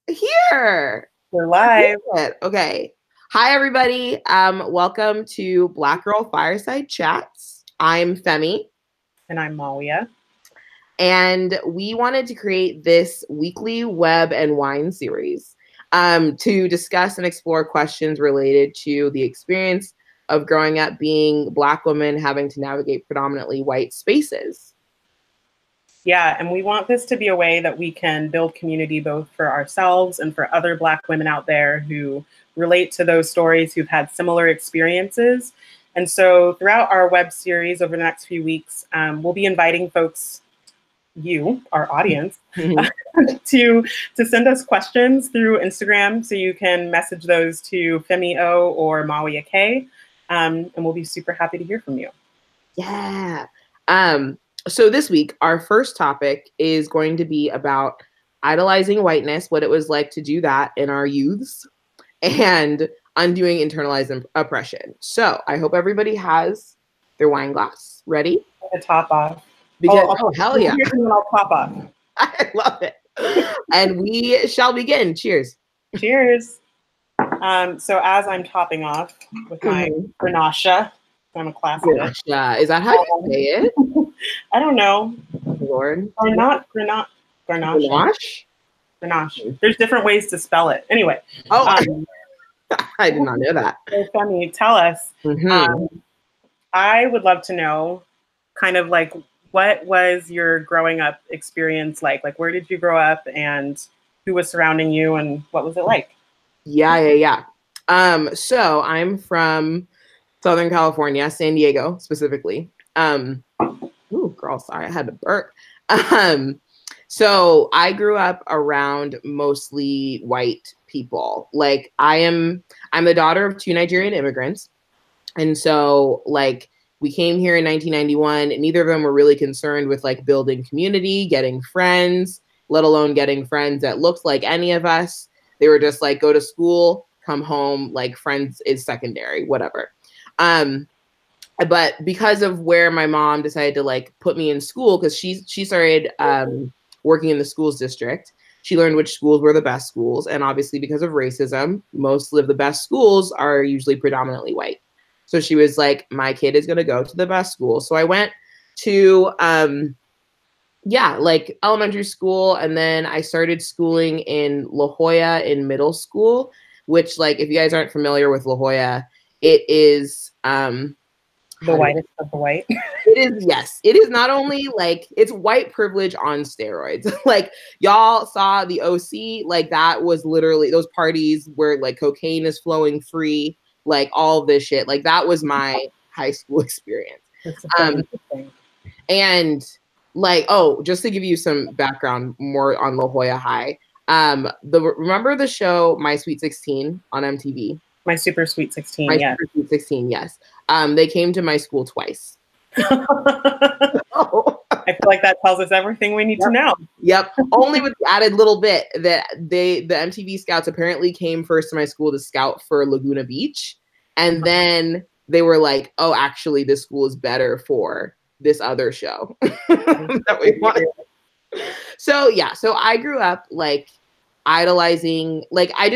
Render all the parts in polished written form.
Here. We're live. Okay. Hi, everybody. Welcome to Black Girl Fireside Chats. I'm Femi. And I'm Mawiyah. And we wanted to create this weekly web and wine series to discuss and explore questions related to the experience of growing up being Black women having to navigate predominantly white spaces. Yeah, and we want this to be a way that we can build community both for ourselves and for other Black women out there who relate to those stories, who've had similar experiences. And so throughout our web series over the next few weeks, we'll be inviting folks, you, our audience, to send us questions through Instagram. So you can message those to Femi O or Mawiyah K, and we'll be super happy to hear from you. Yeah. So this week, our first topic is going to be about idolizing whiteness, what it was like to do that in our youths, and undoing internalized oppression. So I hope everybody has their wine glass ready. The top off. Because, hell yeah. I'll top off. I love it. And we shall begin. Cheers. Cheers. So as I'm topping off with my Grenache, I'm a classic. Grenache. Is that how you say it? I don't know. Lord. Or not Grenache. Grenache. There's different ways to spell it. Anyway. Oh, I did not know that. So Femi, tell us. I would love to know kind of like what was your growing up experience like? Like where did you grow up and who was surrounding you and what was it like? Yeah. So I'm from Southern California, San Diego specifically. Ooh, girl, sorry, I had to burp. So I grew up around mostly white people. Like I'm the daughter of 2 Nigerian immigrants. And so like we came here in 1991 and neither of them were really concerned with like building community, getting friends, let alone getting friends that looked like any of us. They were just like, go to school, come home, like friends is secondary, whatever. But because of where my mom decided to like put me in school, because she started working in the schools district, she learned which schools were the best schools. And obviously because of racism, most of the best schools are usually predominantly white. So she was like, my kid is going to go to the best school. So I went to, like elementary school. And then I started schooling in La Jolla in middle school, which like, if you guys aren't familiar with La Jolla, it is the whitest of the white. It is, yes. It is not only like it's white privilege on steroids. Like y'all saw the OC, like that was literally those parties where like cocaine is flowing free, like all of this shit. Like that was my high school experience. And like, oh, just to give you some background more on La Jolla High. Remember the show My Sweet 16 on MTV? My Super Sweet 16, Super Sweet 16, yes. They came to my school twice. I feel like that tells us everything we need to know. Yep. Only with the added little bit that the MTV scouts apparently came first to my school to scout for Laguna Beach. And then they were like, oh, actually, this school is better for this other show that we wanted. So I grew up like idolizing, like and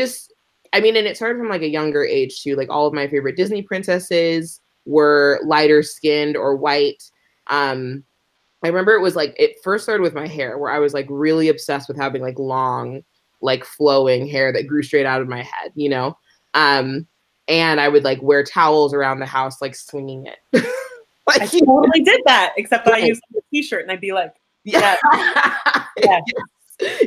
it started from like a younger age too. Like all of my favorite Disney princesses were lighter skinned or white. I remember it was like, it first started with my hair where I was like really obsessed with having like long, like flowing hair that grew straight out of my head, you know? And I would like wear towels around the house, like swinging it. Like, I totally did that, except that I used a t-shirt and I'd be like, yes.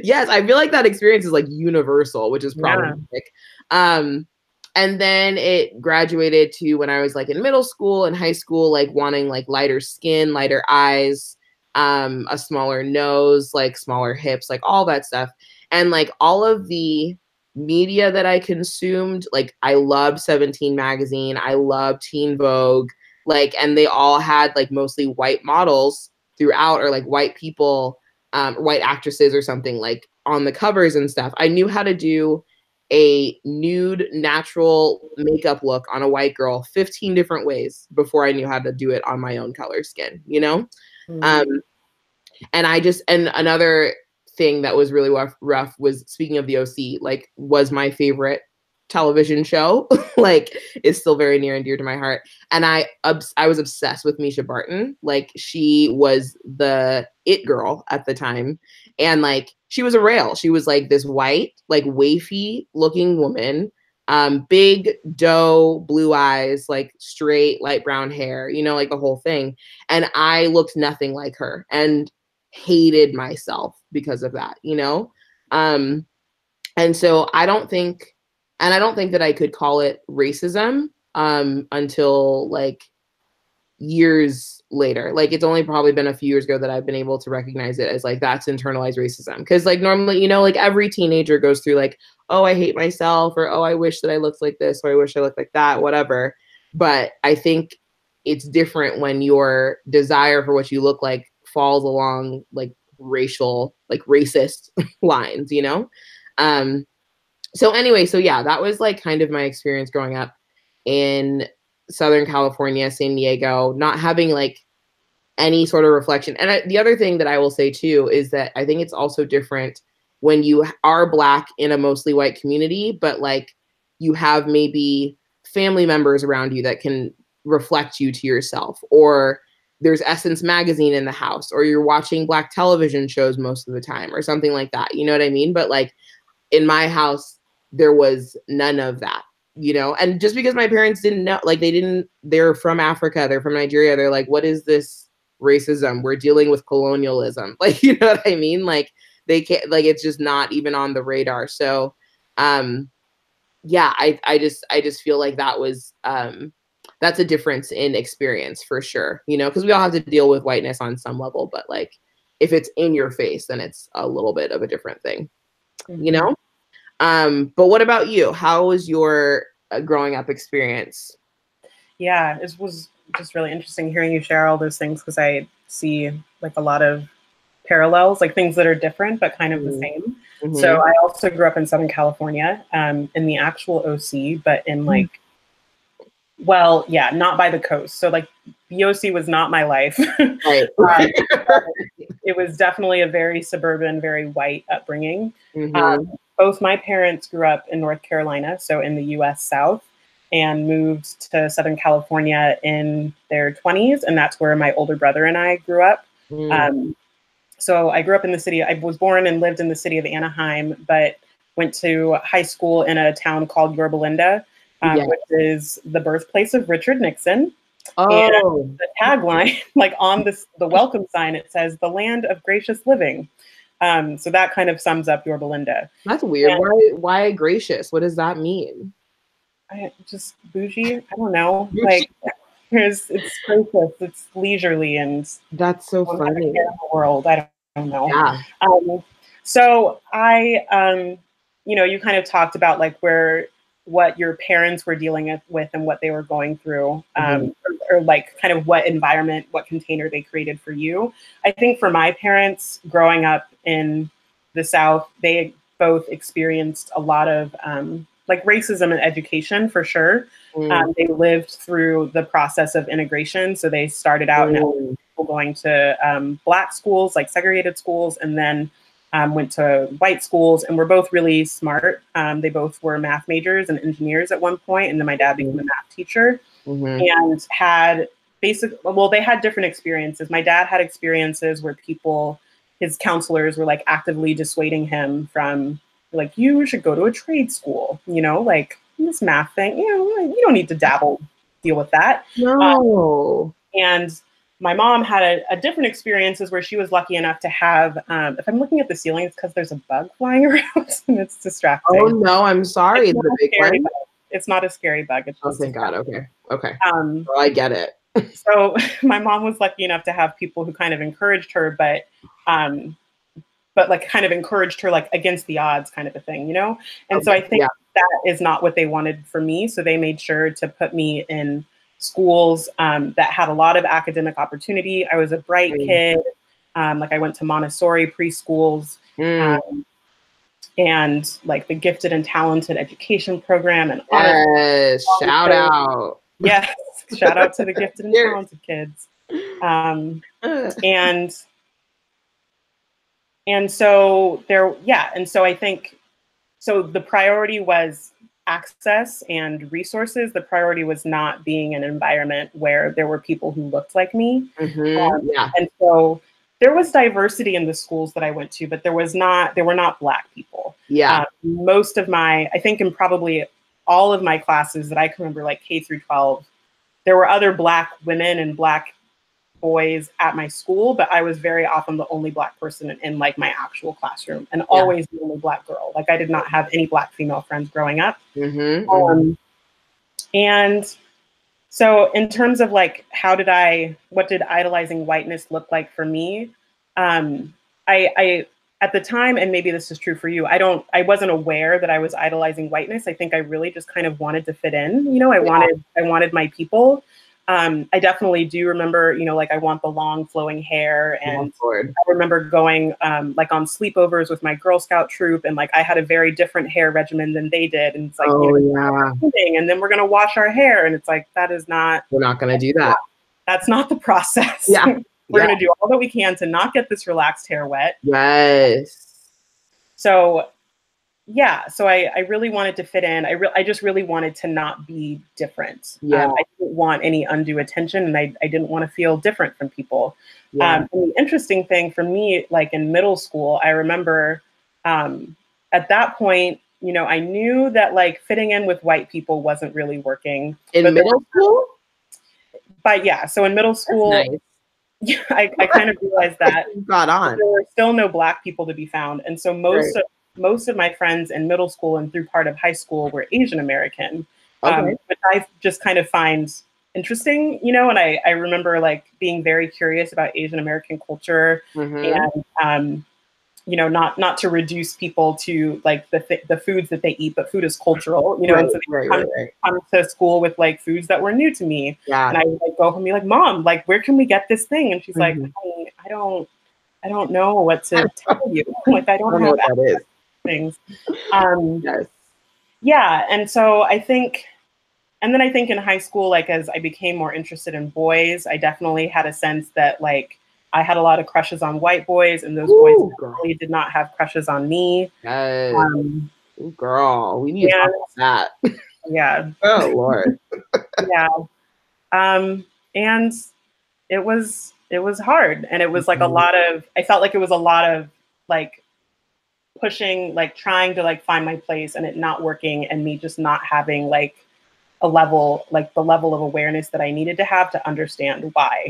Yes, I feel like that experience is like universal, which is problematic. And then it graduated to when I was like in middle school and high school, like wanting like lighter skin, lighter eyes, a smaller nose, like smaller hips, like all that stuff. And like all of the media that I consumed, like I loved 17 magazine, I loved Teen Vogue, like, and they all had like mostly white models throughout, or like white people, white actresses or something like on the covers and stuff. I knew how to do a nude natural makeup look on a white girl 15 different ways before I knew how to do it on my own color skin, you know? And another thing that was really rough was, speaking of the OC, like, was my favorite television show. Like, is still very near and dear to my heart. And I was obsessed with Misha Barton. Like, she was the it girl at the time. And like, she was a rail. She was like this white, like wafy looking woman, big doe, blue eyes, like straight light brown hair, you know, like the whole thing. And I looked nothing like her and hated myself because of that, you know? And so I don't think that I could call it racism until like years later. Like, it's only probably been a few years ago that I've been able to recognize it as like, that's internalized racism. Because like, normally, you know, like every teenager goes through like, oh, I hate myself, or oh, I wish that I looked like this, or I wish I looked like that, whatever. But I think it's different when your desire for what you look like falls along like racial, like racist lines, you know? So anyway, so yeah, that was like kind of my experience growing up in Southern California, San Diego, not having like any sort of reflection. And the other thing that I will say too is that I think it's also different when you are Black in a mostly white community, but like you have maybe family members around you that can reflect you to yourself, or there's Essence magazine in the house, or you're watching Black television shows most of the time, or something like that. You know what I mean? But like in my house, there was none of that, you know? And just because my parents didn't know, like they're from Africa, they're from Nigeria, they're like, what is this racism? We're dealing with colonialism. Like, you know what I mean? Like, they can't, like, it's just not even on the radar. So, yeah, I just feel like that was, that's a difference in experience for sure, you know, because we all have to deal with whiteness on some level, but like, if it's in your face, then it's a little bit of a different thing, you know? But what about you? How was your growing up experience? Yeah, it was just really interesting hearing you share all those things, because I see like a lot of parallels, like things that are different but kind of the same. Mm-hmm. So I also grew up in Southern California, in the actual OC, but in like, well, yeah, not by the coast. So like the OC was not my life. Right. It was definitely a very suburban, very white upbringing. Mm-hmm. Both my parents grew up in North Carolina, so in the US South, and moved to Southern California in their 20s. And that's where my older brother and I grew up. So I grew up in the city. I was born and lived in the city of Anaheim, but went to high school in a town called Yorba Linda, Yes. which is the birthplace of Richard Nixon. Oh. And the tagline, like on the welcome sign, it says "the land of gracious living." So that kind of sums up Yorba Linda. That's weird. Why gracious? What does that mean? Just bougie. I don't know. Like, it's gracious, it's leisurely, and that's so funny. The world. I don't know. Yeah. So I, you know, you kind of talked about like what your parents were dealing with and what they were going through, or like kind of what environment, what container they created for you. I think for my parents growing up in the South, they both experienced a lot of like racism in education for sure. They lived through the process of integration. So they started out in going to Black schools, like segregated schools, and then went to white schools, and were both really smart. They both were math majors and engineers at one point, and then my dad became a math teacher, and had they had different experiences. My dad had experiences where his counselors were like actively dissuading him from, like, you should go to a trade school, you know, like this math thing, you know, you don't need to deal with that. No. And my mom had a different experiences where she was lucky enough to have, if I'm looking at the ceiling, it's because there's a bug flying around and it's distracting. Oh no, I'm sorry. It's, the big one. It's not a scary bug. It's just thank God. Okay. Well, I get it. So my mom was lucky enough to have people who kind of encouraged her, but like kind of encouraged her like against the odds kind of a thing, you know? And so I think that is not what they wanted for me. So they made sure to put me in schools that had a lot of academic opportunity. I was a bright kid. Like I went to Montessori preschools and like the gifted and talented education program. And shout out. Yes, shout out to the gifted and talented kids. And And so I think, so the priority was access and resources. The priority was not being in an environment where there were people who looked like me. Yeah. And so there was diversity in the schools that I went to, but there were not Black people. Yeah. Most of I think in probably all of my classes that I can remember, like K through 12, there were other Black women and Black boys at my school, but I was very often the only Black person in like my actual classroom, and always the only Black girl. Like I did not have any Black female friends growing up. And so in terms of like, what did idolizing whiteness look like for me? I at the time, and maybe this is true for you, I wasn't aware that I was idolizing whiteness. I think I really just kind of wanted to fit in. You know, I wanted my people. I definitely do remember, you know, like I want the long flowing hair, and I remember going like on sleepovers with my Girl Scout troop, and like I had a very different hair regimen than they did, and it's like, and then we're gonna wash our hair, and it's like we're not gonna do that. That's not the process. We're gonna do all that we can to not get this relaxed hair wet. Yes. So I really wanted to fit in. I just really wanted to not be different. I didn't want any undue attention, and I didn't want to feel different from people. And the interesting thing for me, like in middle school, I remember at that point, you know, I knew that like fitting in with white people wasn't really working. In middle school? But so in middle school, nice. I kind of realized that got on. There were still no Black people to be found. And so most of my friends in middle school and through part of high school were Asian American, which I just kind of find interesting, you know, and I remember like being very curious about Asian American culture, and, you know, not to reduce people to like the foods that they eat, but food is cultural, you know, and so they come to school with like foods that were new to me. And I would like go home and be like, Mom, like, where can we get this thing? And she's like, Honey, I don't know what to tell you. Like, I don't have access to things. And so I think in high school, like as I became more interested in boys, I definitely had a sense that like I had a lot of crushes on white boys, and those boys really did not have crushes on me. Girl, we need to talk about that. Oh Lord. And it was hard, and it was like I felt like it was a lot of like pushing, like trying to like find my place and it not working, and me just not having like the level of awareness that I needed to have to understand why.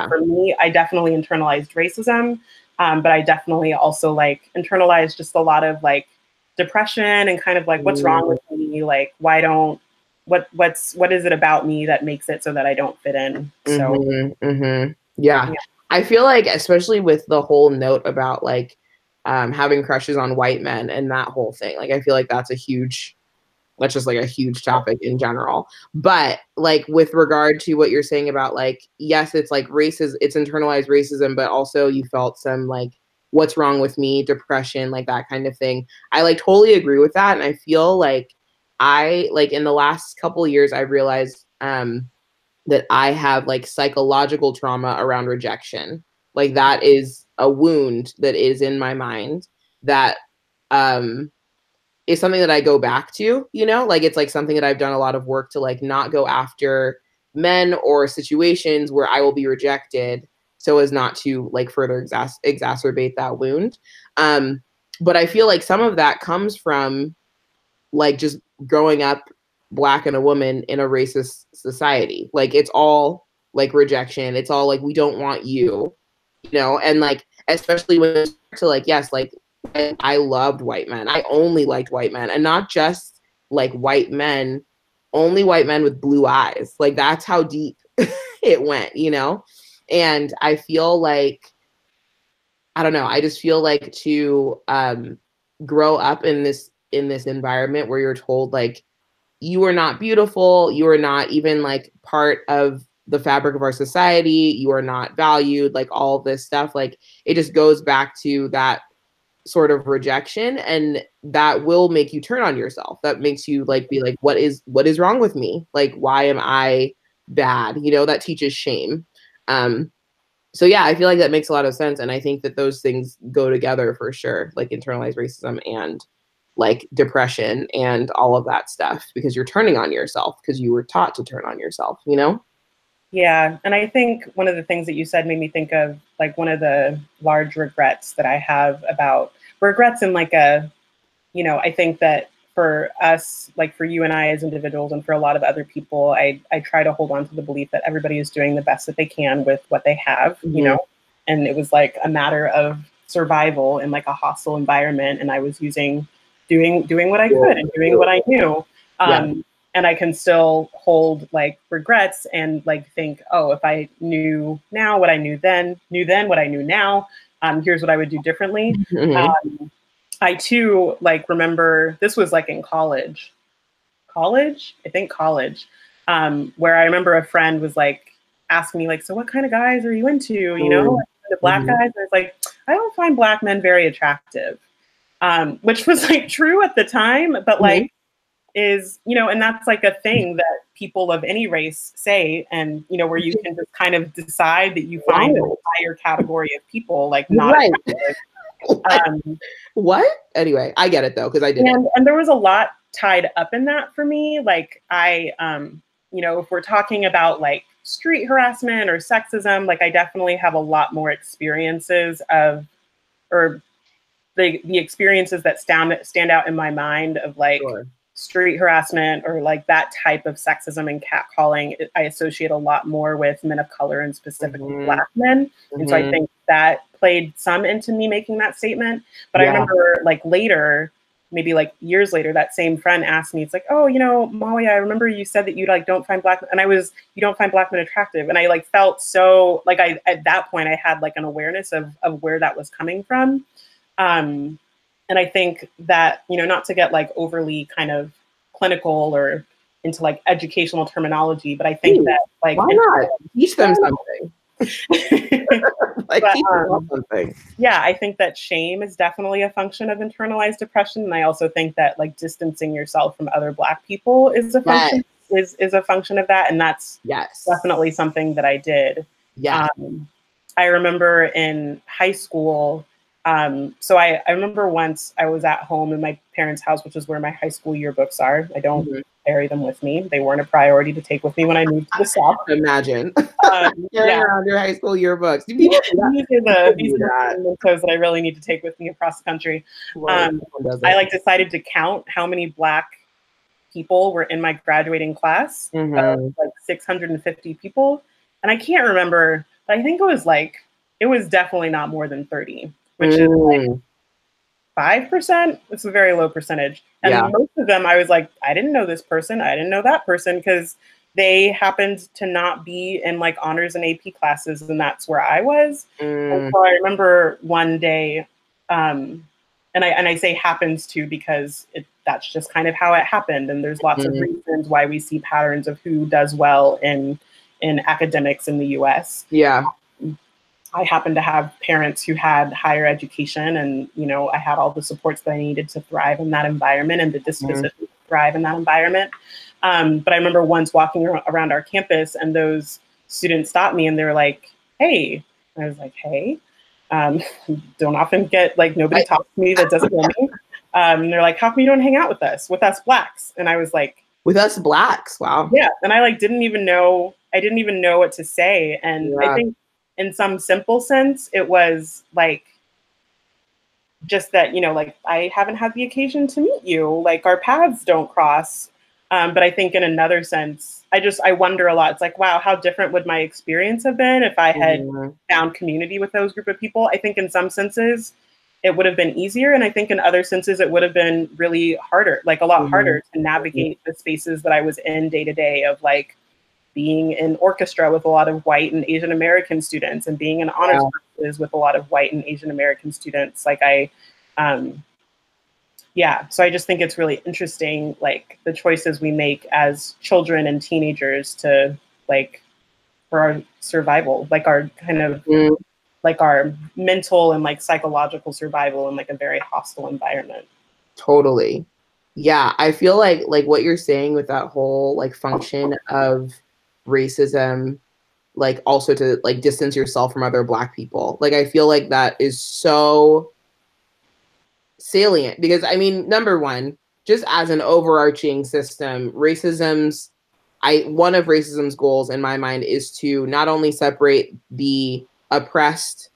For me, I definitely internalized racism, but I definitely also like internalized just a lot of like depression and kind of like what's wrong with me, like what is it about me that makes it so that I don't fit in. So I feel like especially with the whole note about like having crushes on white men and that whole thing, like I feel like that's just like a huge topic in general. But like with regard to what you're saying about like, yes, it's like it's internalized racism, but also you felt some like what's wrong with me, depression, like that kind of thing. I like totally agree with that. And I feel like in the last couple of years, I realized that I have like psychological trauma around rejection. Like that is a wound that is in my mind that is something that I go back to, you know, like it's like something that I've done a lot of work to like not go after men or situations where I will be rejected so as not to like further exacerbate that wound. But I feel like some of that comes from like just growing up Black and a woman in a racist society. Like it's all like rejection. It's all like, we don't want you, you know, and like, especially when it's to like, yes, like I loved white men. I only liked white men, and not just like white men, only white men with blue eyes. Like that's how deep it went, you know? And I feel like, I don't know, I just feel like to grow up in this environment where you're told like, you are not beautiful, you are not even like part of the fabric of our society, you are not valued, like all this stuff, like it just goes back to that sort of rejection, and that will make you turn on yourself. That makes you like be like, what is wrong with me? Like, why am I bad? You know, that teaches shame. So yeah, I feel like that makes a lot of sense. And I think that those things go together for sure, like internalized racism and like depression and all of that stuff, because you're turning on yourself because you were taught to turn on yourself, you know? Yeah. And I think one of the things that you said made me think of like one of the large regrets that I have about regrets in like a, I think that for us, like for you and I as individuals and for a lot of other people, I try to hold on to the belief that everybody is doing the best that they can with what they have, and it was like a matter of survival in like a hostile environment. And I was doing what I could and doing what I knew. Yeah. And I can still hold like regrets and like think, oh, if I knew now what I knew then what I knew now, here's what I would do differently. I too like remember this was like in college, I think college, where I remember a friend was like asking me like, so what kind of guys are you into? The black guys. And it's like, I don't find black men very attractive, which was like true at the time, but like is, and that's like a thing that people of any race say, and where you can just kind of decide that you find an entire category of people like not attractive. What? Anyway, I get it though, because I did it. And there was a lot tied up in that for me. Like I, if we're talking about like street harassment or sexism, like I definitely have a lot more experiences of, or the experiences that stand out in my mind of like street harassment or like that type of sexism and catcalling. I associate a lot more with men of color and specifically Black men. And so I think that played some into me making that statement. But I remember like later, maybe like years later, that same friend asked me, it's like, oh, Mawiyah, I remember you said that you like don't find Black, and you don't find Black men attractive. And I like felt so like at that point I had like an awareness of where that was coming from. And I think that, not to get like overly kind of clinical or into like educational terminology, but I think that like, why not teach them something? Like teach them something. Yeah, I think that shame is definitely a function of internalized depression. And I also think that like distancing yourself from other Black people is a function is a function of that. And that's definitely something that I did. Yeah. I remember in high school, so I remember once I was at home in my parents' house, which is where my high school yearbooks are. I don't carry them with me. They weren't a priority to take with me when I moved to the South. Imagine. Around your high school yearbooks. These are the mementos that I really need to take with me across the country. I like decided to count how many Black people were in my graduating class, like 650 people. And I can't remember, but I think it was definitely not more than 30. Which is like 5%. It's a very low percentage. And most of them, I was like, I didn't know this person. I didn't know that person, because they happened to not be in like honors and AP classes, and that's where I was. And so I remember one day, and I say happens to because that's just kind of how it happened. And there's lots of reasons why we see patterns of who does well in academics in the U.S. Yeah. I happened to have parents who had higher education, and, I had all the supports that I needed to thrive in that environment and the disposition to thrive in that environment. But I remember once walking around our campus, and those students stopped me and they were like, hey. And I was like, hey, don't often get like, nobody talks to me that doesn't know me. And they're like, how come you don't hang out with us Blacks? And I was like, with us Blacks? Wow. Yeah. And I like didn't even know what to say. And I think, in some simple sense, it was like just that, like I haven't had the occasion to meet you, like our paths don't cross. But I think in another sense, I wonder a lot. It's like, wow, how different would my experience have been if I had found community with those group of people? I think in some senses it would have been easier. And I think in other senses it would have been really harder, like a lot harder to navigate the spaces that I was in day to day of like being in orchestra with a lot of white and Asian American students, and being in honors classes with a lot of white and Asian American students. Like so I just think it's really interesting, like the choices we make as children and teenagers to like, for our survival, like our kind of like our mental and like psychological survival in like a very hostile environment. Totally. Yeah. I feel like what you're saying with that whole like function of racism like also to like distance yourself from other Black people. Like I feel like that is so salient because I mean, number one, just as an overarching system, one of racism's goals in my mind is to not only separate the oppressed,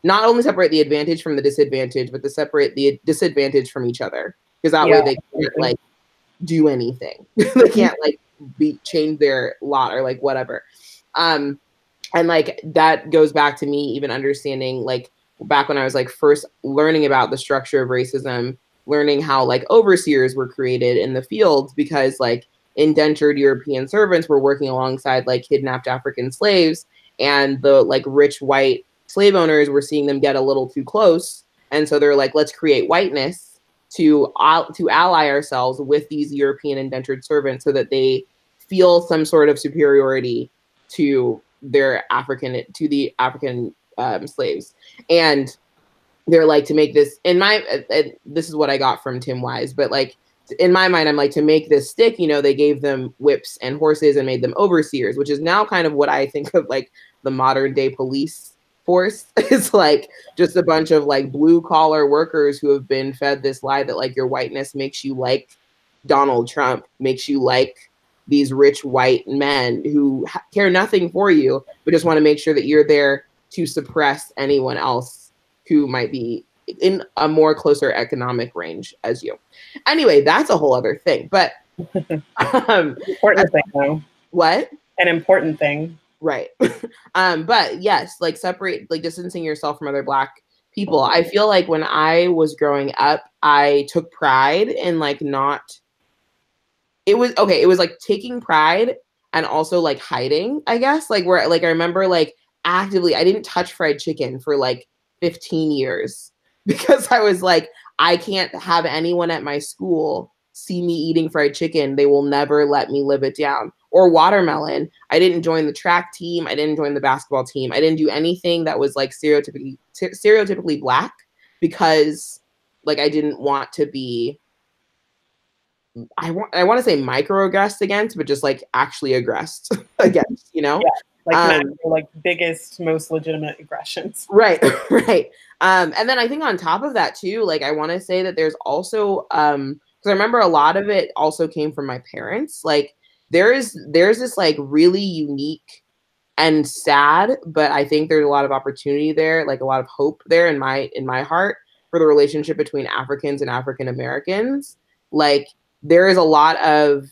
not only separate the advantage from the disadvantage, but to separate the disadvantage from each other. Because that way they can't like do anything. They can't like change their lot or like whatever. And like that goes back to me even understanding like back when I was like first learning about the structure of racism, learning how like overseers were created in the fields because like indentured European servants were working alongside like kidnapped African slaves, and the like rich white slave owners were seeing them get a little too close, and so they're like, let's create whiteness to ally ourselves with these European indentured servants so that they feel some sort of superiority to the African slaves. And they're like, to make this this is what I got from Tim Wise, but like in my mind, I'm like, to make this stick, you know, they gave them whips and horses and made them overseers, which is now kind of what I think of like the modern day police force. It's like just a bunch of like blue collar workers who have been fed this lie that like your whiteness makes you like Donald Trump, makes you like these rich white men who care nothing for you, but just want to make sure that you're there to suppress anyone else who might be in a more closer economic range as you. Anyway, that's a whole other thing. But important thing, though. What? An important thing. Right. But yes, like separate, like distancing yourself from other Black people. I feel like when I was growing up, I took pride in like not. It was okay. It was like taking pride and also like hiding, I guess. Like where, like I remember like actively, I didn't touch fried chicken for like 15 years because I was like, I can't have anyone at my school see me eating fried chicken. They will never let me live it down. Or watermelon. I didn't join the track team. I didn't join the basketball team. I didn't do anything that was like stereotypically Black because like I didn't want to be, I want to say microaggressed against, but just like actually aggressed against, you know? Yeah, like biggest, most legitimate aggressions. Right, right. And then I think on top of that too, like I want to say that there's also, because I remember a lot of it also came from my parents. Like there's this like really unique and sad, but I think there's a lot of opportunity there, like a lot of hope there in my heart for the relationship between Africans and African Americans. Like there is a lot of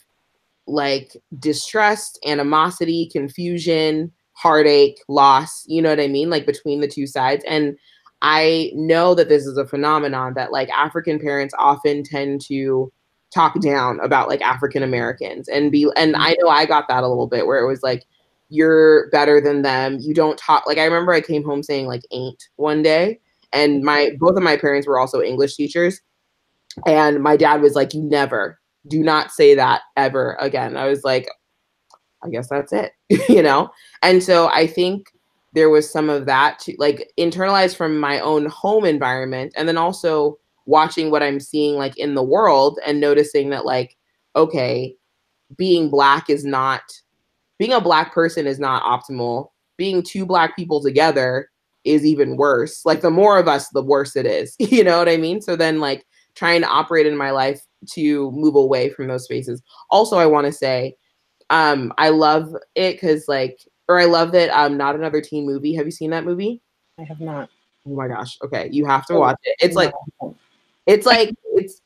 like distrust, animosity, confusion, heartache, loss, you know what I mean? Like between the two sides. And I know that this is a phenomenon that like African parents often tend to talk down about like African Americans and I know I got that a little bit where it was like, you're better than them. You don't talk. Like I remember I came home saying like ain't one day, and both of my parents were also English teachers. And my dad was like, you never, do not say that ever again. I was like, I guess that's it, you know? And so I think there was some of that to like internalized from my own home environment. And then also watching what I'm seeing like in the world and noticing that like, okay, being Black is not, being a Black person is not optimal. Being two Black people together is even worse. Like the more of us, the worse it is. You know what I mean? So then like trying to operate in my life to move away from those spaces. Also, I want to say, I love it because like, or I love that Not Another Teen Movie. Have you seen that movie? I have not. Oh my gosh. Okay. You have to watch it. It's it's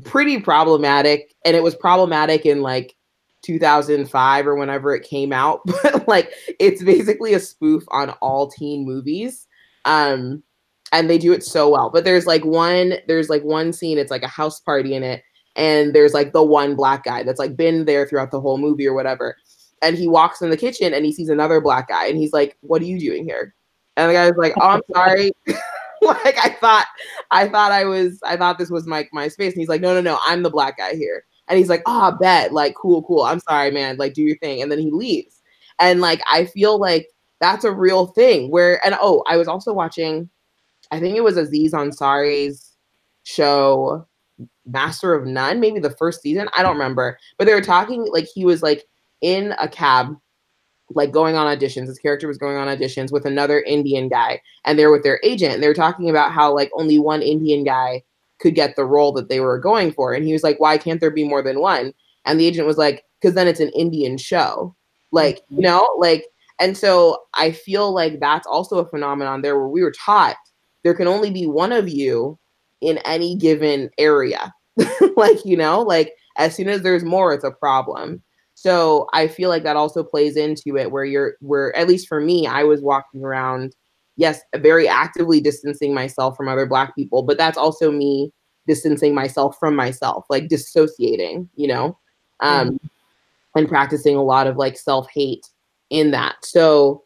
pretty problematic. And it was problematic in like 2005 or whenever it came out. But like, it's basically a spoof on all teen movies. And they do it so well. But there's like one scene, it's like a house party in it. And there's like the one Black guy that's like been there throughout the whole movie or whatever. And he walks in the kitchen and he sees another Black guy and he's like, what are you doing here? And the guy's like, oh, I'm sorry. Like I thought this was my space. And he's like, no, I'm the Black guy here. And he's like, oh, bet, like, cool. I'm sorry, man. Like, do your thing. And then he leaves. And like, I feel like that's a real thing where, and oh, I was also watching, I think it was Aziz Ansari's show, Master of None, maybe the first season. I don't remember. But they were talking, like, he was like in a cab like going on auditions. His character was going on auditions with another Indian guy, and they're with their agent, and they were talking about how like only one Indian guy could get the role that they were going for. And he was like, why can't there be more than one? And the agent was like, because then it's an Indian show. Like, you know, like, and so I feel like that's also a phenomenon there where we were taught there can only be one of you in any given area. Like, you know, like as soon as there's more, it's a problem. So I feel like that also plays into it where at least for me, I was walking around, yes, very actively distancing myself from other Black people, but that's also me distancing myself from myself, like dissociating, you know, and practicing a lot of like self-hate in that. So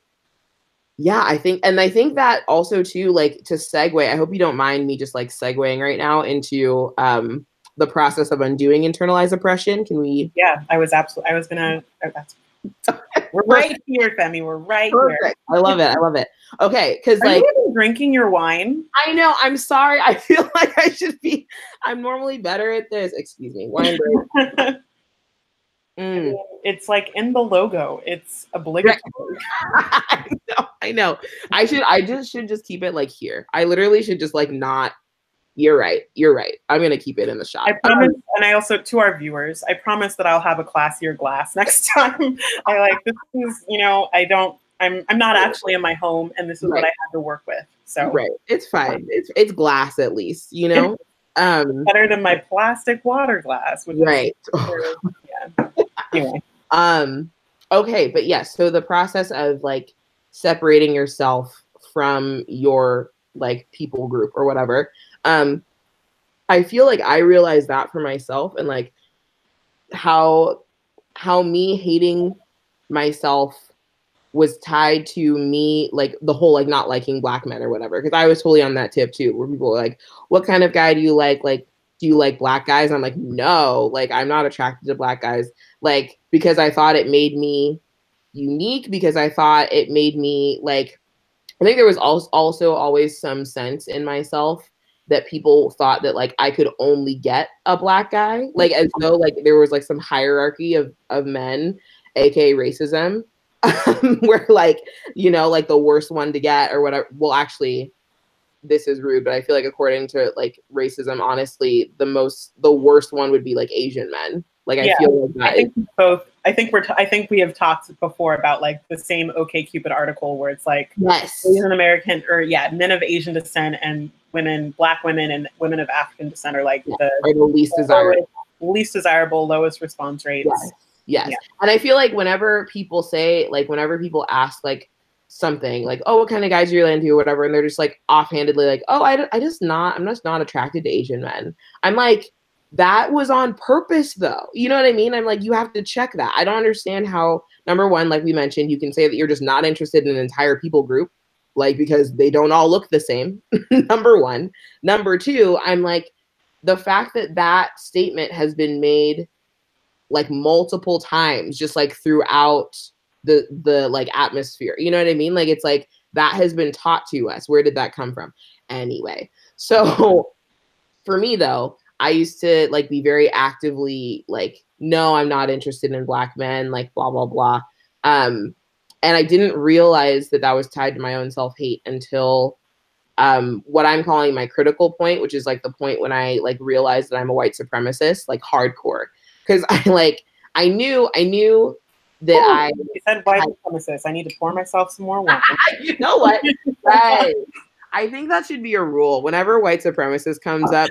yeah, I think that also too, like to segue, I hope you don't mind me just like segueing right now into the process of undoing internalized oppression. Can we? Yeah, I was gonna. We're right here, Femi. We're right Perfect. Here. I love it. Okay, because like you even drinking your wine. I know. I'm sorry. I feel like I should be. I'm normally better at this. Excuse me. Wine break. I mean, it's like in the logo. It's obligatory. I know. I just should just keep it like here. I literally should just like not. You're right. I'm gonna keep it in the shot. I promise, and I also to our viewers, I promise that I'll have a classier glass next time. I like this is, you know, I'm not actually in my home, and this is what I had to work with. So right, it's fine. It's glass at least, you know. Better than my plastic water glass, which right. Is, yeah. Anyway. Okay, but yes. So the process of like separating yourself from your like people group or whatever. I feel like I realized that for myself and like how me hating myself was tied to me, like the whole like not liking Black men or whatever. Because I was totally on that tip too, where people were like, what kind of guy do you like? Like, do you like Black guys? I'm like, no, like I'm not attracted to Black guys. Like, because I thought it made me unique, because I thought it made me like, I think there was also always some sense in myself that people thought that like I could only get a Black guy, like as though like there was like some hierarchy of men, aka racism, where like, you know, like the worst one to get or whatever. Well, actually, this is rude, but I feel like according to like racism, honestly, the worst one would be like Asian men. Like I feel like that I think we have talked before about like the same OkCupid article where it's like yes, Asian American or men of Asian descent and women, Black women and women of African descent are like the least desirable, lowest response rates. Yes. Yeah. And I feel like whenever people ask like something like, oh, what kind of guys are you into or whatever, and they're just like offhandedly like, oh, I'm just not attracted to Asian men. I'm like, that was on purpose though. You know what I mean? I'm like, you have to check that. I don't understand how, number one, like we mentioned, you can say that you're just not interested in an entire people group, like because they don't all look the same. Number one. Number two, I'm like, the fact that statement has been made like multiple times, just like throughout the like atmosphere. You know what I mean? Like it's like that has been taught to us. Where did that come from? Anyway, so for me though, I used to like be very actively like, no, I'm not interested in Black men, like blah, blah, blah. And I didn't realize that was tied to my own self-hate until what I'm calling my critical point, which is like the point when I like realized that I'm a white supremacist, like hardcore. Because I knew that you said white supremacist. I need to pour myself some more wine. You know what? Right. I think that should be a rule. Whenever white supremacist comes up,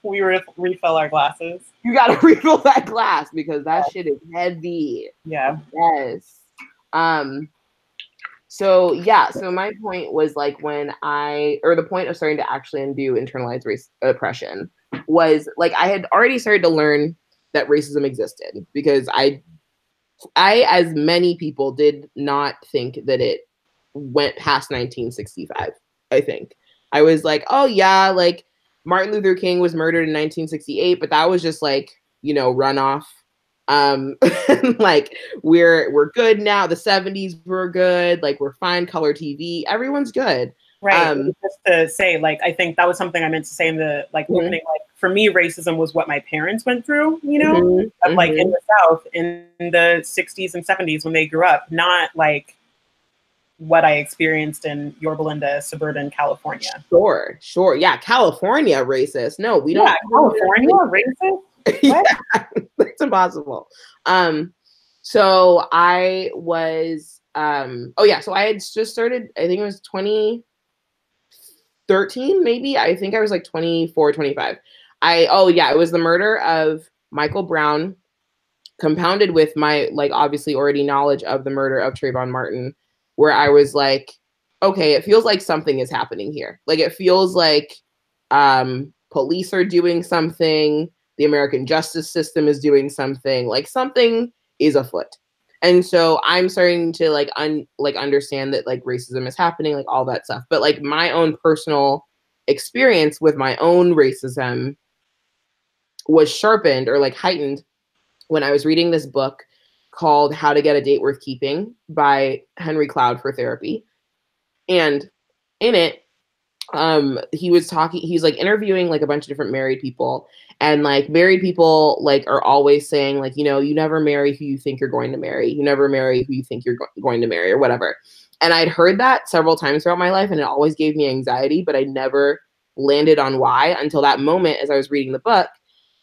we refill our glasses. You gotta refill that glass because that shit is heavy. Yeah. Yes. So my point was like the point of starting to actually undo internalized race oppression was like I had already started to learn that racism existed because I as many people did not think that it went past 1965. I think I was like, oh yeah, like Martin Luther King was murdered in 1968, but that was just like, you know, runoff. Like we're good now. The 70s were good. Like we're fine. Color TV, everyone's good. Right. Just to say, like, I think that was something I meant to say in the like opening. Like, for me, racism was what my parents went through. You know, like in the South in the '60s and '70s when they grew up, not like what I experienced in Yorba Linda, suburban California. Sure. Yeah, California racist. No, we don't. Yeah, California racist. Yeah, that's impossible. So I was so I had just started, I think it was 2013, maybe. I think I was like 24, 25. It was the murder of Michael Brown, compounded with my like obviously already knowledge of the murder of Trayvon Martin, where I was like, okay, it feels like something is happening here. Like it feels like police are doing something, the American justice system is doing something, like something is afoot. And so I'm starting to like understand that like racism is happening, like all that stuff. But like my own personal experience with my own racism was sharpened or like heightened when I was reading this book called How to Get a Date Worth Keeping by Henry Cloud for Therapy. And in it, he's like interviewing like a bunch of different married people, and like married people like are always saying like, you know, you never marry who you think you're going to marry. You never marry who you think you're going to marry or whatever. And I'd heard that several times throughout my life and it always gave me anxiety, but I never landed on why until that moment as I was reading the book.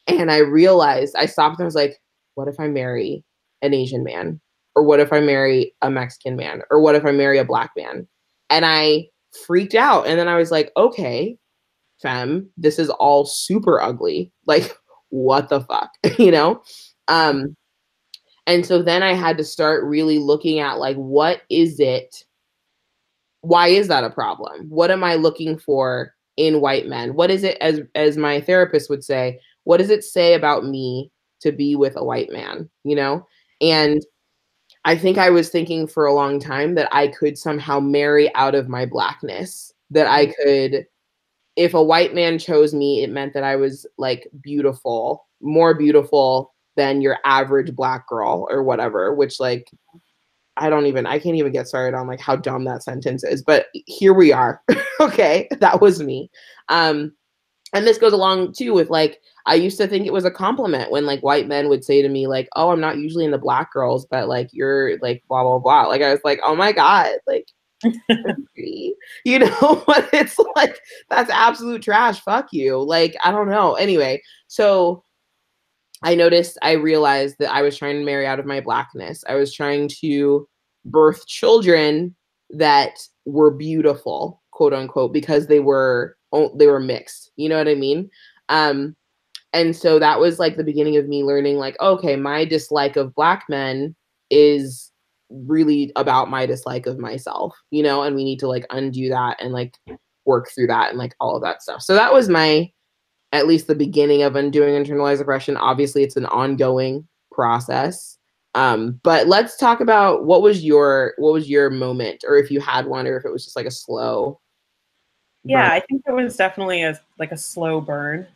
And I realized, I stopped and I was like, what if I marry an Asian man? Or what if I marry a Mexican man? Or what if I marry a Black man? And I freaked out. And then I was like, okay, femme, this is all super ugly. Like, what the fuck? You know? And so then I had to start really looking at like, what is it? Why is that a problem? What am I looking for in white men? What is it, as my therapist would say, what does it say about me to be with a white man, you know? And I think I was thinking for a long time that I could somehow marry out of my Blackness, that I could, if a white man chose me, it meant that I was like beautiful, more beautiful than your average Black girl or whatever, which like, I can't even get started on like how dumb that sentence is, but here we are. Okay. That was me. And this goes along too with like, I used to think it was a compliment when like white men would say to me like, oh, I'm not usually into Black girls, but like you're like blah blah blah. Like I was like, oh my god, like you know. But it's like, that's absolute trash, fuck you. Like I don't know. Anyway, so I realized that I was trying to marry out of my Blackness. I was trying to birth children that were beautiful, quote unquote, because they were mixed. You know what I mean? And so that was like the beginning of me learning like, okay, my dislike of Black men is really about my dislike of myself, you know, and we need to like undo that and like work through that and like all of that stuff. So that was at least the beginning of undoing internalized oppression. Obviously, it's an ongoing process. But let's talk about what was your moment, or if you had one, or if it was just like a slow burn. Yeah, I think it was definitely a slow burn.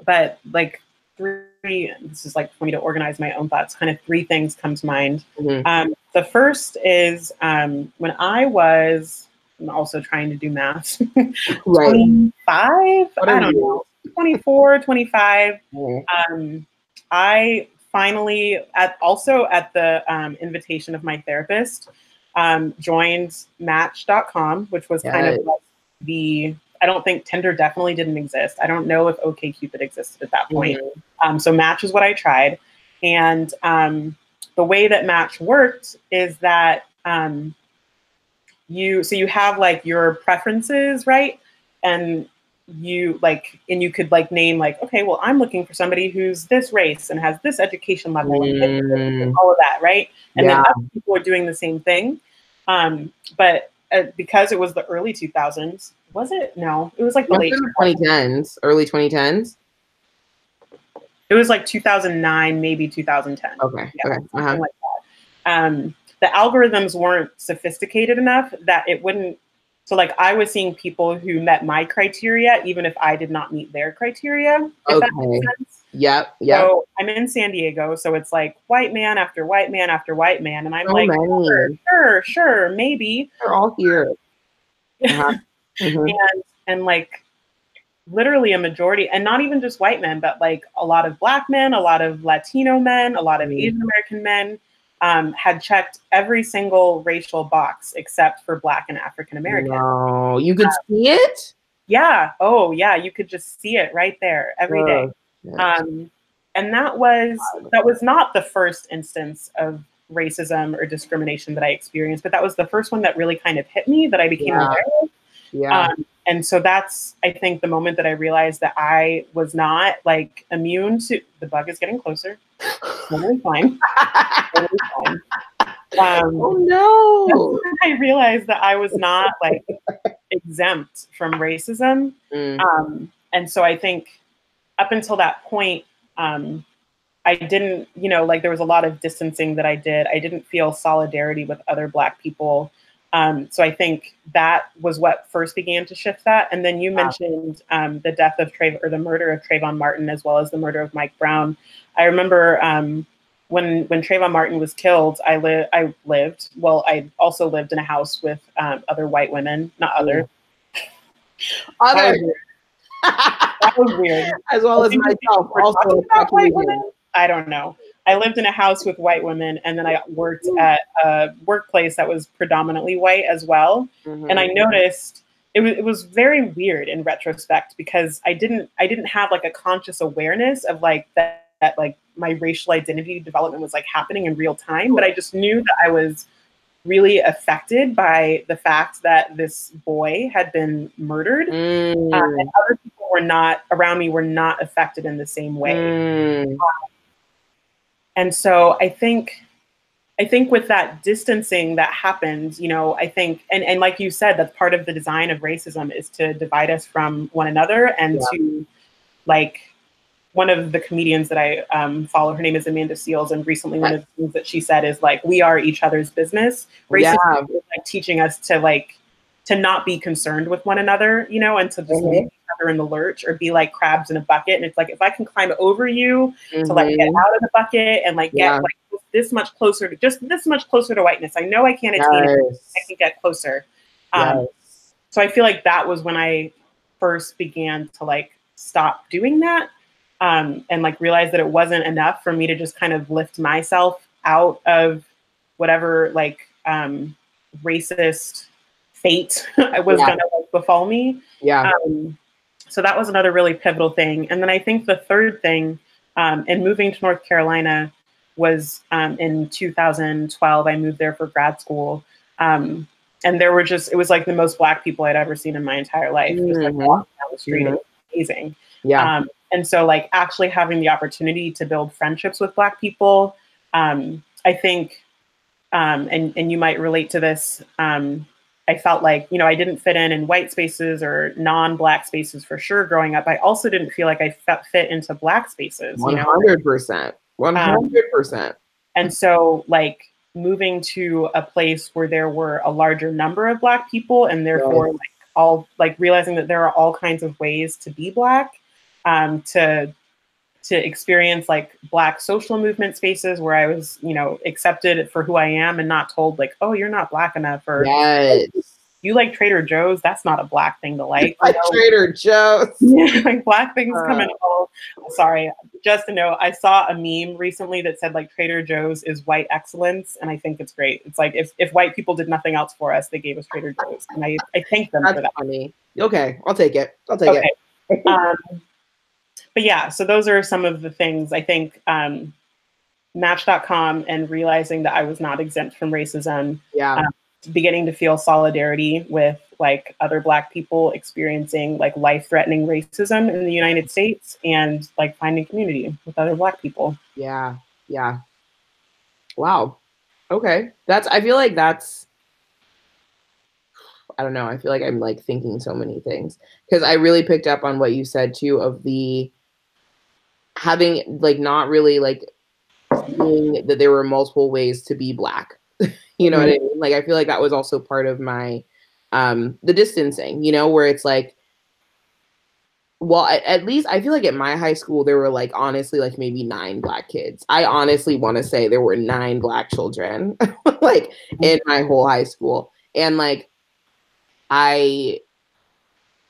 But like this is like for me to organize my own thoughts, kind of three things come to mind. The first is when I'm also trying to do math, right. 25, I don't know, 24, 25. I finally, at the invitation of my therapist, joined Match.com, which was kind of like I don't think Tinder definitely didn't exist. I don't know if OkCupid existed at that point. So Match is what I tried. And the way that Match worked is that you have like your preferences, right? And you could like name like, okay, well, I'm looking for somebody who's this race and has this education level and all of that, right? And then other people are doing the same thing. But because it was the early 2000s, was it? No, it was like the late 2010s, early 2010s. It was like 2009, maybe 2010. Okay. Yeah, something like that. The algorithms weren't sophisticated enough that it wouldn't. So like I was seeing people who met my criteria, even if I did not meet their criteria. If that makes sense. Yep. So I'm in San Diego, so it's like white man after white man after white man, and I'm like, sure, maybe. They're all here. Uh-huh. Mm-hmm. and like literally a majority, and not even just white men, but like a lot of Black men, a lot of Latino men, a lot of Asian American men had checked every single racial box except for Black and African American. No, you could see it? Yeah. Oh, yeah. You could just see it right there every day. Yes. And that was not the first instance of racism or discrimination that I experienced, but that was the first one that really kind of hit me, that I became aware of. Yeah. And so that's, I think, the moment that I realized that I was not like immune to, the bug is getting closer. Totally fine. Totally fine. Oh no. I realized that I was not like exempt from racism. And so I think up until that point, I didn't, like there was a lot of distancing that I did. I didn't feel solidarity with other Black people. So I think that was what first began to shift that. And then you mentioned the death of the murder of Trayvon Martin, as well as the murder of Mike Brown. I remember when Trayvon Martin was killed, I also lived in a house with other white women, not other. Other. That was weird. As well as myself, also white women. I don't know. I lived in a house with white women, and then I worked at a workplace that was predominantly white as well. And I noticed it was very weird in retrospect, because I didn't have like a conscious awareness of like that like my racial identity development was like happening in real time, but I just knew that I was really affected by the fact that this boy had been murdered, and other people around me were not affected in the same way. And so I think with that distancing that happened, I think, and like you said, that's part of the design of racism, is to divide us from one another, and to like, one of the comedians that I follow, her name is Amanda Seales, and recently one of the things that she said is like, we are each other's business. Racism is like teaching us to not be concerned with one another, and to just leave each other in the lurch, or be like crabs in a bucket. And it's like, if I can climb over you to like get out of the bucket and like get like this much closer to whiteness, I know I can't attain it. I can get closer. So I feel like that was when I first began to like stop doing that. And like realize that it wasn't enough for me to just kind of lift myself out of whatever like racist fate was gonna like befall me. So that was another really pivotal thing. And then I think the third thing, in moving to North Carolina, was in 2012. I moved there for grad school. And there were it was like the most Black people I'd ever seen in my entire life. Just like walking down the street, it was amazing. And so like actually having the opportunity to build friendships with Black people, I think, and you might relate to this, I felt like, I didn't fit in white spaces or non-Black spaces for sure growing up. I also didn't feel like I fit into Black spaces. 100%. 100%. And so like moving to a place where there were a larger number of Black people, and therefore like realizing that there are all kinds of ways to be Black, to experience like Black social movement spaces where I was, accepted for who I am and not told like, oh, you're not Black enough, or you like Trader Joe's. That's not a Black thing to like. Trader Joe's. Yeah, like Black things come in all. Sorry, just to know, I saw a meme recently that said like Trader Joe's is white excellence, and I think it's great. It's like if white people did nothing else for us, they gave us Trader Joe's, and I thank them for that. Funny. Okay, I'll take it. it. But yeah, so those are some of the things I think. Match.com and realizing that I was not exempt from racism. Beginning to feel solidarity with like other Black people experiencing like life-threatening racism in the United States, and like finding community with other Black people. Yeah. Wow. Okay. I feel like that's, I don't know. I feel like I'm like thinking so many things, because I really picked up on what you said too, of the having like not really like seeing that there were multiple ways to be Black. You know what I mean? Like, I feel like that was also part of my, the distancing, where it's like, well, at least I feel like at my high school, there were like, honestly, like maybe 9 Black kids. I honestly want to say there were 9 Black children, like in my whole high school. And like, I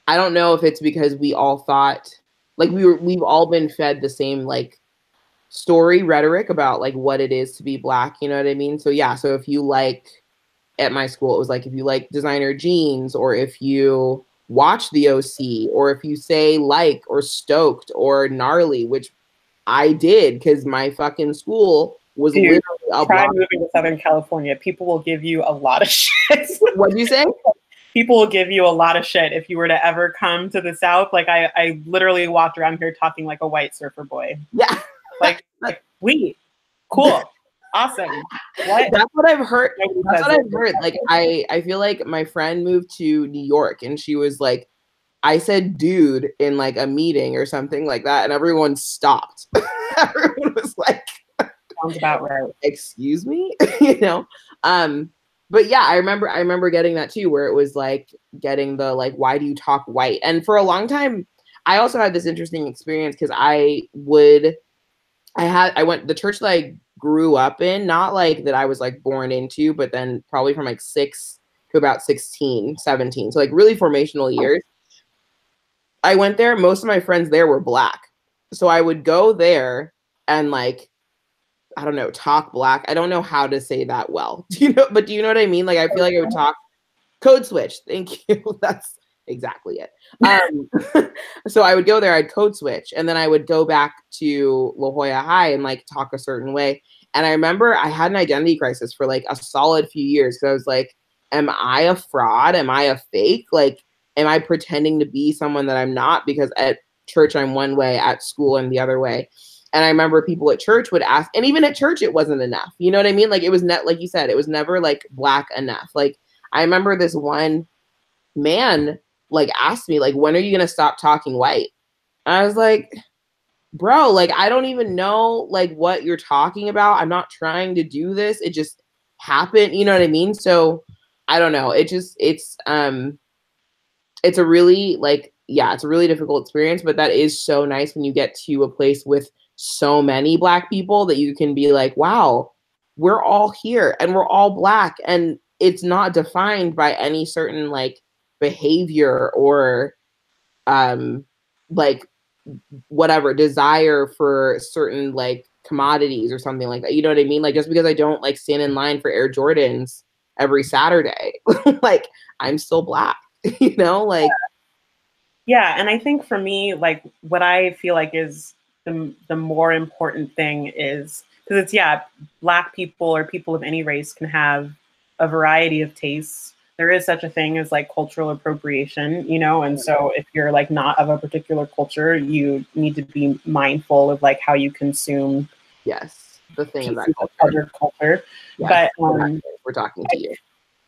don't know if it's because we all thought like we've all been fed the same like story rhetoric about like what it is to be Black, you know what I mean? So yeah, so if you like at my school it was like if you like designer jeans, or if you watch the OC, or if you say like or stoked or gnarly, which I did because my fucking school was Dude, literally a try block. moving to Southern California. People will give you a lot of shit. What'd you say? People will give you a lot of shit if you were to ever come to the South. Like I literally walked around here talking like a white surfer boy. Yeah. Like we cool. Awesome. What? That's what I've heard. Nobody That's says what it. I've heard. Like I feel like my friend moved to New York and she was like, I said dude in like a meeting or something like that, and everyone stopped. Everyone was like, Sounds about right. excuse me, you know? But yeah, I remember getting that too, where it was like getting the like, why do you talk white? And for a long time, I also had this interesting experience because I went the church that I grew up in, not like that I was like born into, but then probably from like 6 to about 16, 17. So like really formational years. I went there, most of my friends there were Black. So I would go there and like, I don't know, talk Black. I don't know how to say that well. Do you know what I mean? Like I feel like I would talk code switch. Thank you. That's exactly it. So I would go there, I'd code switch, and then I would go back to La Jolla High and like talk a certain way. And I remember I had an identity crisis for like a solid few years because I was like, am I a fraud? Am I a fake? Like, am I pretending to be someone that I'm not? Because at church I'm one way, at school I'm the other way. And I remember people at church would ask, and even at church it wasn't enough. You know what I mean? Like it was not, like you said, it was never like Black enough. Like I remember this one man like asked me like, when are you gonna stop talking white? And I was like, bro, like I don't even know like what you're talking about. I'm not trying to do this. It just happened. You know what I mean? So I don't know. It's a really like, yeah, it's a really difficult experience, but that is so nice when you get to a place with so many Black people that you can be like, wow, we're all here and we're all Black, and it's not defined by any certain like behavior or like whatever desire for certain like commodities or something like that. You know what I mean? Like just because I don't like stand in line for Air Jordans every Saturday, like I'm still Black, you know, like. Yeah, and I think for me, like what I feel like is the more important thing is because it's Black people or people of any race can have a variety of tastes. There is such a thing as like cultural appropriation, you know, and so if you're like not of a particular culture, you need to be mindful of like how you consume. Yes, the thing of that culture. Other culture. Yes, but we're talking to you.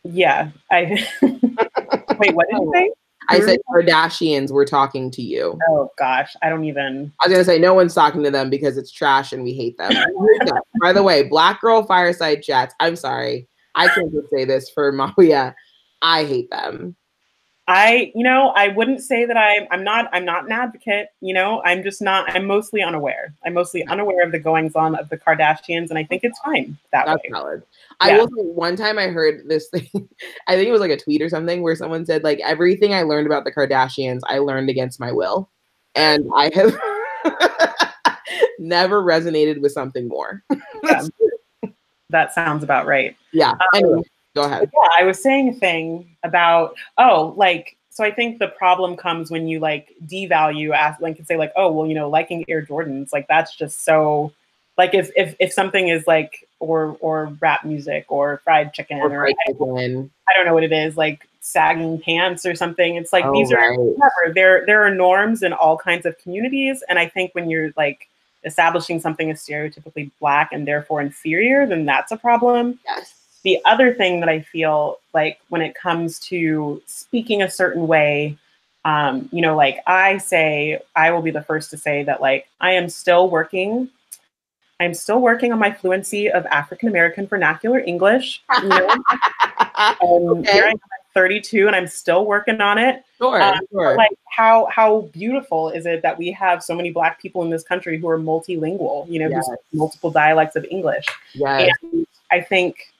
Yeah, I wait. What did you say? I said Kardashians were talking to you. Oh gosh, I don't even. I was gonna say no one's talking to them because it's trash and we hate them. By the way, Black Girl Fireside chats. I'm sorry, I can't just say this for Mawiyah. I hate them. I wouldn't say that I'm not an advocate, you know, I'm just not, I'm mostly unaware. I'm mostly unaware of the goings on of the Kardashians, and I think it's fine that way. Valid. I will say one time I heard this thing, I think it was like a tweet or something where someone said like, everything I learned about the Kardashians, I learned against my will. And I have never resonated with something more. That sounds about right. Yeah. Anyway, go ahead. Yeah, I was saying a thing about, so I think the problem comes when you like devalue as like and say like, oh, well, you know, liking Air Jordans, like that's just so like if something is like or rap music or fried chicken or I don't know what it is, like sagging pants or something. It's like these are whatever. There are norms in all kinds of communities. And I think when you're like establishing something as stereotypically Black and therefore inferior, then that's a problem. Yes. The other thing that I feel like when it comes to speaking a certain way, you know, like I will be the first to say that like I'm still working on my fluency of African American vernacular English. You know? Here I am at 32 and I'm still working on it. Sure. Like how beautiful is it that we have so many Black people in this country who are multilingual, you know, who speak multiple dialects of English. Yes. And I think,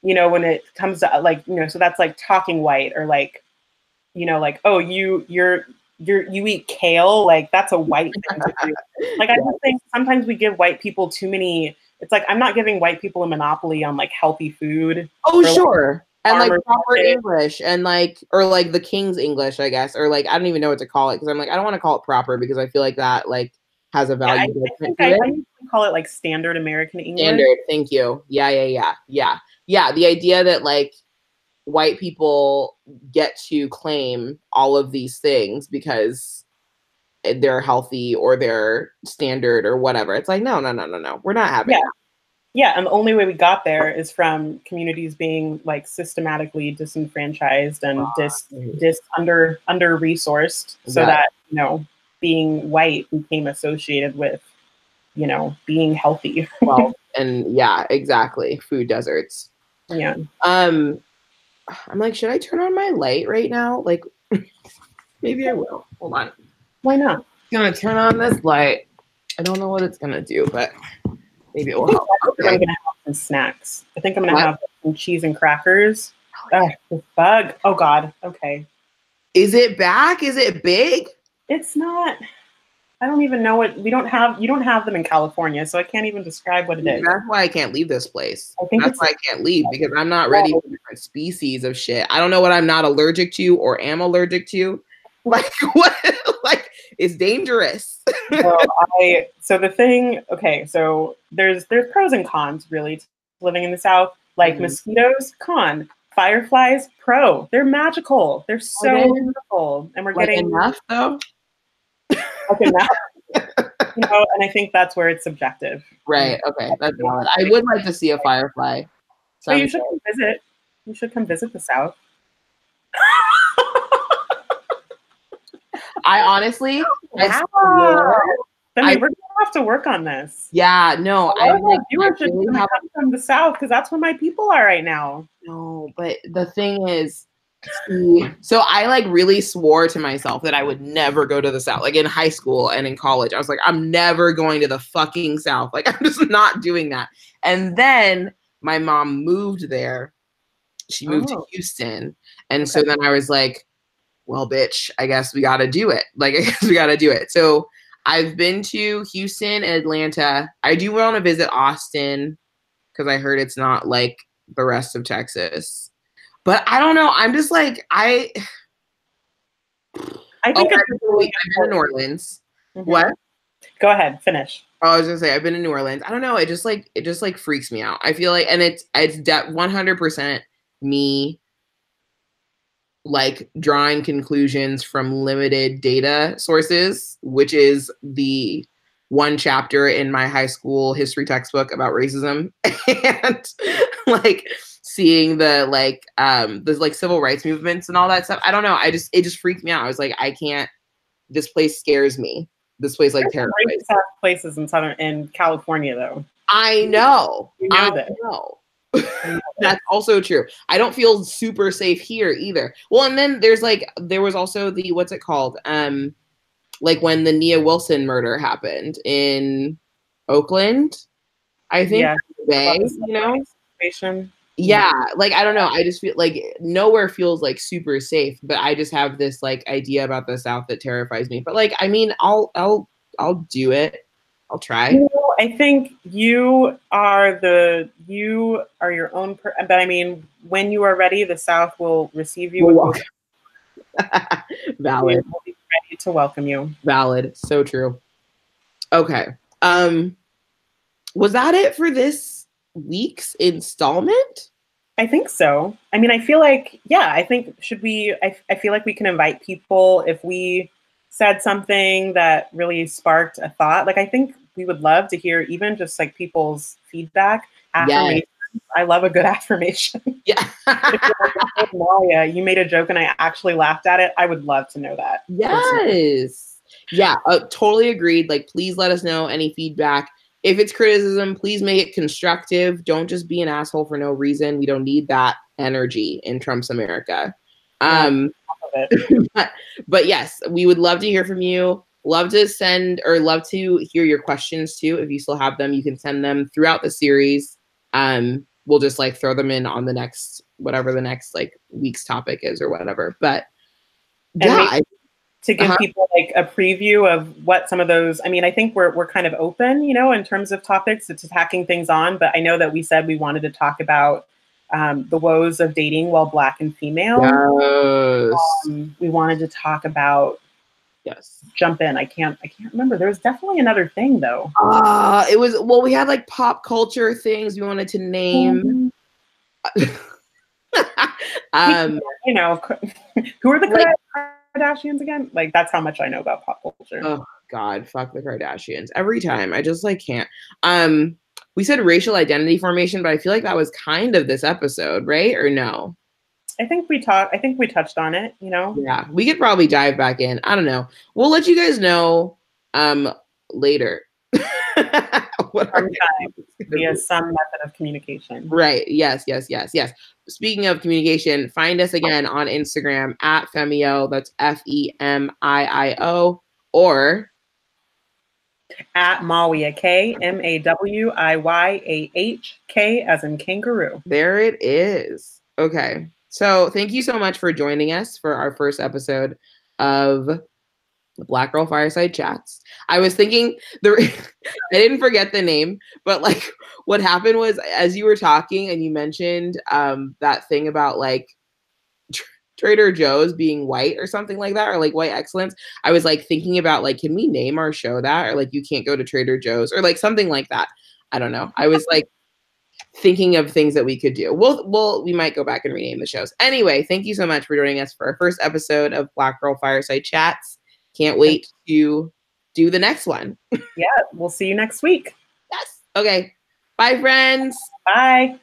you know, when it comes to like, you know, so that's like talking white or like you know, like, oh, you eat kale, like that's a white thing to do. Like, I just think sometimes we give white people too many. It's like, I'm not giving white people a monopoly on like healthy food. Oh, sure. And like proper market. English and like, or like the King's English, I guess, or like, I don't even know what to call it because I'm like, I don't want to call it proper because I feel like that like has a value. I usually call it like standard American English. Standard, thank you. Yeah. The idea that like white people get to claim all of these things because they're healthy or they're standard or whatever. It's like, no. We're not having that. Yeah, and the only way we got there is from communities being like systematically disenfranchised and under resourced, so that, you know, being white became associated with, you know, being healthy. Well, and yeah, exactly. Food deserts. Yeah. I'm like, should I turn on my light right now? Like, maybe I will. Hold on. Why not? I'm gonna turn on this light. I don't know what it's gonna do, but maybe it will help. Okay. I'm gonna have some snacks. I think I'm gonna have some cheese and crackers. Oh, this bug. Oh God. Okay. Is it back? Is it big? It's not. I don't even know what you don't have them in California, so I can't even describe what it is. That's why I can't leave this place. That's why I can't leave, because I'm not ready for different species of shit. I don't know what I'm not allergic to or am allergic to. Like what? Like it's dangerous. So the thing, okay, so there's pros and cons really to living in the South. Like mosquitoes, con. Fireflies, pro. They're magical. They're so beautiful, and we're like getting enough though. Okay, now, you know, and I think that's where it's subjective. Right. Okay, that's valid. I would like to see a firefly. So you should come visit. You should come visit the South. I honestly, we're gonna have to work on this. Yeah, no, I like viewers should come from the South because that's where my people are right now. No, but the thing is, so I like really swore to myself that I would never go to the South. Like in high school and in college, I was like, I'm never going to the fucking South. Like I'm just not doing that. And then my mom moved there. She moved to Houston. And so then I was like, well, bitch, I guess we got to do it. Like, I guess we got to do it. So I've been to Houston and Atlanta. I do want to visit Austin because I heard it's not like the rest of Texas. But I don't know. I'm just like, I think I've been to New Orleans. Mm-hmm. What? Go ahead, finish. Oh, I was gonna say I've been in New Orleans. I don't know. It just like freaks me out. I feel like, and it's 100% me like drawing conclusions from limited data sources, which is the one chapter in my high school history textbook about racism, and like seeing the like civil rights movements and all that stuff. I don't know. It just freaked me out. I was like, I can't. This place scares me. This place like terrifies. Places in California though. I know. I know. That's also true. I don't feel super safe here either. Well, and then there was also the what's it called? Like when the Nia Wilson murder happened in Oakland, I think. Yeah. Bay, you know. Yeah, like I don't know. I just feel like nowhere feels like super safe, but I just have this like idea about the South that terrifies me. But like, I mean, I'll do it. I'll try. You know, I think you are your own. But I mean, when you are ready, the South will receive you. Valid. We'll be ready to welcome you. Valid. So true. Okay. Was that it for this week's installment? I think so. I mean, I feel like, yeah, I think I feel like we can invite people if we said something that really sparked a thought. Like, I think we would love to hear even just like people's feedback, affirmations. Yes. I love a good affirmation. Yeah. Like, Mawiyah, you made a joke and I actually laughed at it. I would love to know that. Yes. Yeah, totally agreed. Like, please let us know any feedback. If it's criticism, please make it constructive. Don't just be an asshole for no reason. We don't need that energy in Trump's America. But yes, we would love to hear from you. Love to hear your questions too. If you still have them, you can send them throughout the series. We'll just like throw them in on the next, whatever the next like week's topic is or whatever. But And Yeah. maybe to give people like a preview of what some of those, I mean, I think we're kind of open, you know, in terms of topics, it's tacking things on, but I know that we said we wanted to talk about the woes of dating while Black and female. Yes. We wanted to talk about, Yes. jump in. I can't remember. There was definitely another thing though. It was, well, we had like pop culture things we wanted to name. You know, who are the like, Kardashians again? Like, that's how much I know about pop culture. Oh God, fuck the Kardashians. Every time. I just like can't. We said racial identity formation, but I feel like that was kind of this episode, right? Or no? I think we touched on it, you know? Yeah, we could probably dive back in. I don't know. We'll let you guys know later. What via some method of communication. Right. Yes. Speaking of communication, find us again on Instagram at Femio. That's FEMIIO, or at Mawiyah, KMAWIYAHK, as in kangaroo. There it is. Okay. So thank you so much for joining us for our first episode of the Black Girl Fireside Chats. I was thinking I didn't forget the name, but like what happened was, as you were talking and you mentioned that thing about like Trader Joe's being white or something like that, or like white excellence, I was like thinking about like, can we name our show that? Or like, you can't go to Trader Joe's, or like something like that. I don't know. I was like thinking of things that we could do. We might go back and rename the shows. Anyway, thank you so much for joining us for our first episode of Black Girl Fireside Chats. Can't wait to do the next one. Yeah, we'll see you next week. Yes. Okay. Bye, friends. Bye.